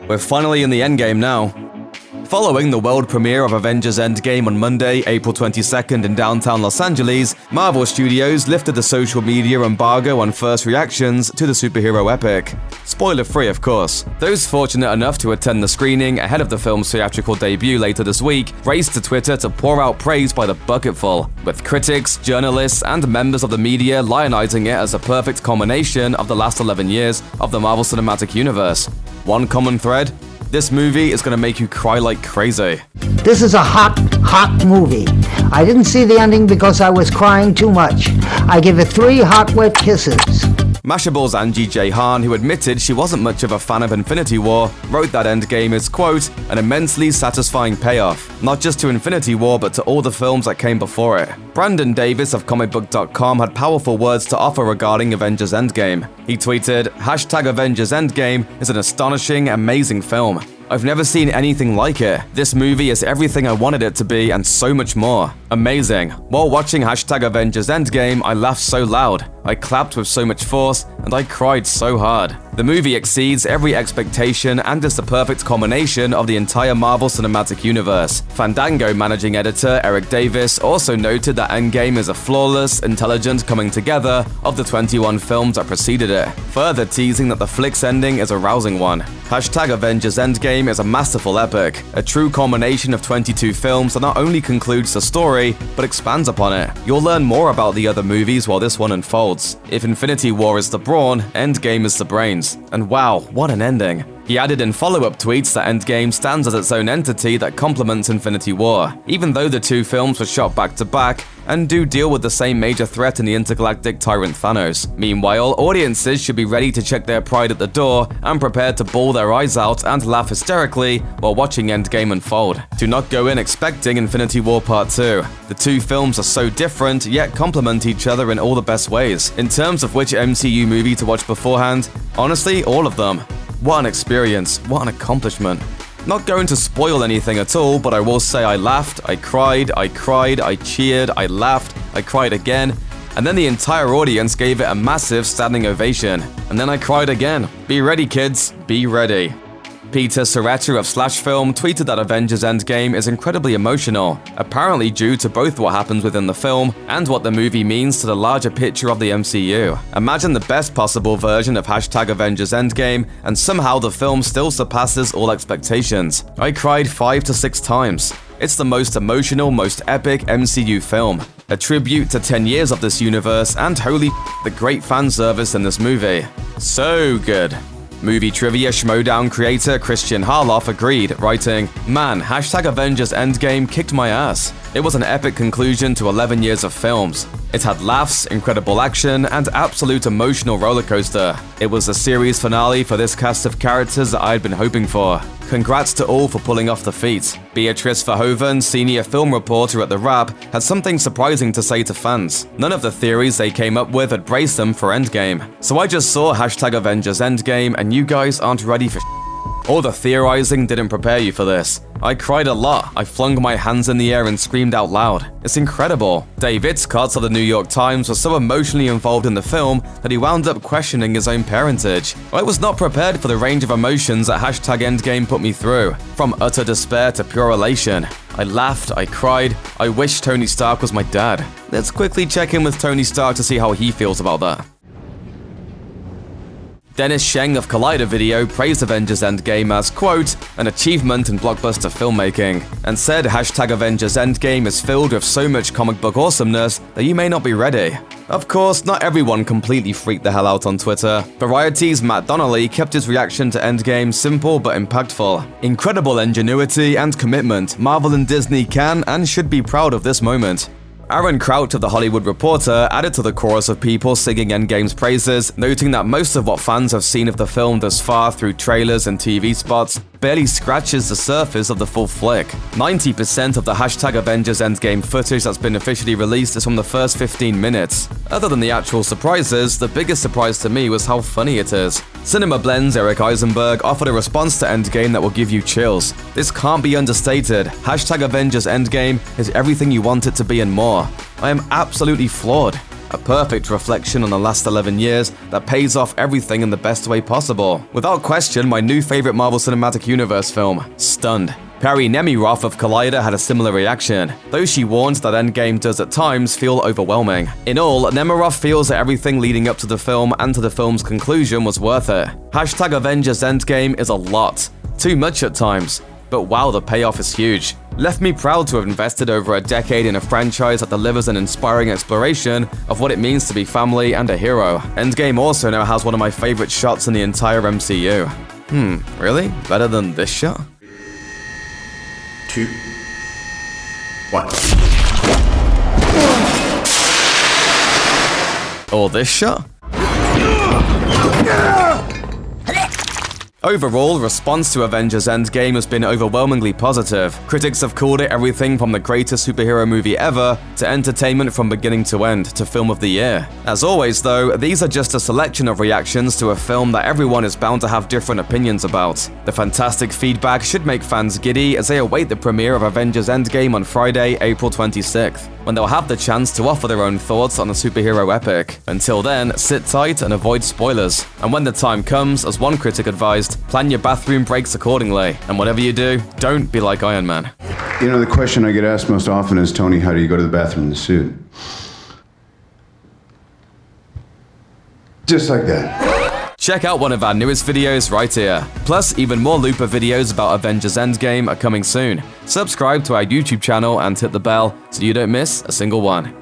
We're finally in the endgame now. Following the world premiere of Avengers Endgame on Monday, April 22nd in downtown Los Angeles, Marvel Studios lifted the social media embargo on first reactions to the superhero epic. Spoiler-free, of course. Those fortunate enough to attend the screening ahead of the film's theatrical debut later this week raced to Twitter to pour out praise by the bucketful, with critics, journalists, and members of the media lionizing it as a perfect culmination of the last 11 years of the Marvel Cinematic Universe. One common thread: this movie is gonna make you cry like crazy. This is a hot movie. I didn't see the ending because I was crying too much. I give it 3 hot, wet kisses. Mashable's Angie J. Hahn, who admitted she wasn't much of a fan of Infinity War, wrote that Endgame is, quote, an immensely satisfying payoff, not just to Infinity War but to all the films that came before it. Brandon Davis of comicbook.com had powerful words to offer regarding Avengers Endgame. He tweeted, #Avengers Endgame is an astonishing, amazing film. I've never seen anything like it. This movie is everything I wanted it to be and so much more. Amazing. While watching Avengers Endgame, I laughed so loud, I clapped with so much force, and I cried so hard. The movie exceeds every expectation and is the perfect culmination of the entire Marvel Cinematic Universe. Fandango managing editor Eric Davis also noted that Endgame is a flawless, intelligent coming together of the 21 films that preceded it, further teasing that the flick's ending is a rousing one. Avengers Endgame is a masterful epic, a true culmination of 22 films that not only concludes the story, but expands upon it. You'll learn more about the other movies while this one unfolds. If Infinity War is the brawn, Endgame is the brains. And wow, what an ending. He added in follow-up tweets that Endgame stands as its own entity that complements Infinity War, even though the two films were shot back-to-back and do deal with the same major threat in the intergalactic tyrant Thanos. Meanwhile, audiences should be ready to check their pride at the door and prepared to bawl their eyes out and laugh hysterically while watching Endgame unfold. Do not go in expecting Infinity War Part 2. The two films are so different, yet complement each other in all the best ways. In terms of which MCU movie to watch beforehand, honestly, all of them. What an experience, what an accomplishment. Not going to spoil anything at all, but I will say I laughed, I cried, I cheered, I laughed, I cried again, and then the entire audience gave it a massive standing ovation. And then I cried again. Be ready, kids, be ready. Peter Serretta of /Film tweeted that Avengers Endgame is incredibly emotional, apparently due to both what happens within the film and what the movie means to the larger picture of the MCU. Imagine the best possible version of Avengers Endgame, and somehow the film still surpasses all expectations. I cried 5 to 6 times. It's the most emotional, most epic MCU film. A tribute to 10 years of this universe, and holy the great fan service in this movie. So good. Movie trivia Schmodown creator Christian Harloff agreed, writing, "Man, Avengers Endgame kicked my ass. It was an epic conclusion to 11 years of films. It had laughs, incredible action, and absolute emotional rollercoaster. It was a series finale for this cast of characters that I had been hoping for. Congrats to all for pulling off the feat." Beatrice Verhoeven, senior film reporter at The Wrap, had something surprising to say to fans. None of the theories they came up with had braced them for Endgame. So I just saw Avengers Endgame and you guys aren't ready for All the theorizing didn't prepare you for this. I cried a lot. I flung my hands in the air and screamed out loud. It's incredible. Dave Itzkotz of the New York Times was so emotionally involved in the film that he wound up questioning his own parentage. I was not prepared for the range of emotions that Endgame put me through, from utter despair to pure elation. I laughed, I cried, I wish Tony Stark was my dad. Let's quickly check in with Tony Stark to see how he feels about that. Dennis Sheng of Collider Video praised Avengers Endgame as, quote, an achievement in blockbuster filmmaking, and said Avengers Endgame is filled with so much comic book awesomeness that you may not be ready. Of course, not everyone completely freaked the hell out on Twitter. Variety's Matt Donnelly kept his reaction to Endgame simple but impactful. Incredible ingenuity and commitment. Marvel and Disney can and should be proud of this moment. Aaron Kraut of The Hollywood Reporter added to the chorus of people singing Endgame's praises, noting that most of what fans have seen of the film thus far through trailers and TV spots barely scratches the surface of the full flick. 90% of the Avengers Endgame footage that's been officially released is from the first 15 minutes. Other than the actual surprises, the biggest surprise to me was how funny it is. Cinema Blend's Eric Eisenberg offered a response to Endgame that will give you chills. This can't be understated. Avengers Endgame is everything you want it to be and more. I am absolutely floored. a perfect reflection on the last 11 years that pays off everything in the best way possible. Without question, my new favorite Marvel Cinematic Universe film, Stunned. Perry Nemiroff of Collider had a similar reaction, though she warns that Endgame does at times feel overwhelming. In all, Nemiroff feels that everything leading up to the film and to the film's conclusion was worth it. Hashtag Avengers Endgame is a lot. Too much at times. But wow, the payoff is huge. Left me proud to have invested over a decade in a franchise that delivers an inspiring exploration of what it means to be family and a hero. Endgame also now has one of my favorite shots in the entire MCU. Really? Better than this shot? 2, 1. Or this shot? Overall, response to Avengers Endgame has been overwhelmingly positive. Critics have called it everything from the greatest superhero movie ever to entertainment from beginning to end to film of the year. As always though, these are just a selection of reactions to a film that everyone is bound to have different opinions about. The fantastic feedback should make fans giddy as they await the premiere of Avengers Endgame on Friday, April 26th, when they'll have the chance to offer their own thoughts on the superhero epic. Until then, sit tight and avoid spoilers. And when the time comes, as one critic advised, plan your bathroom breaks accordingly. And whatever you do, don't be like Iron Man. You know, the question I get asked most often is, Tony, how do you go to the bathroom in the suit? Just like that. Check out one of our newest videos right here. Plus, even more Looper videos about Avengers Endgame are coming soon. Subscribe to our YouTube channel and hit the bell so you don't miss a single one.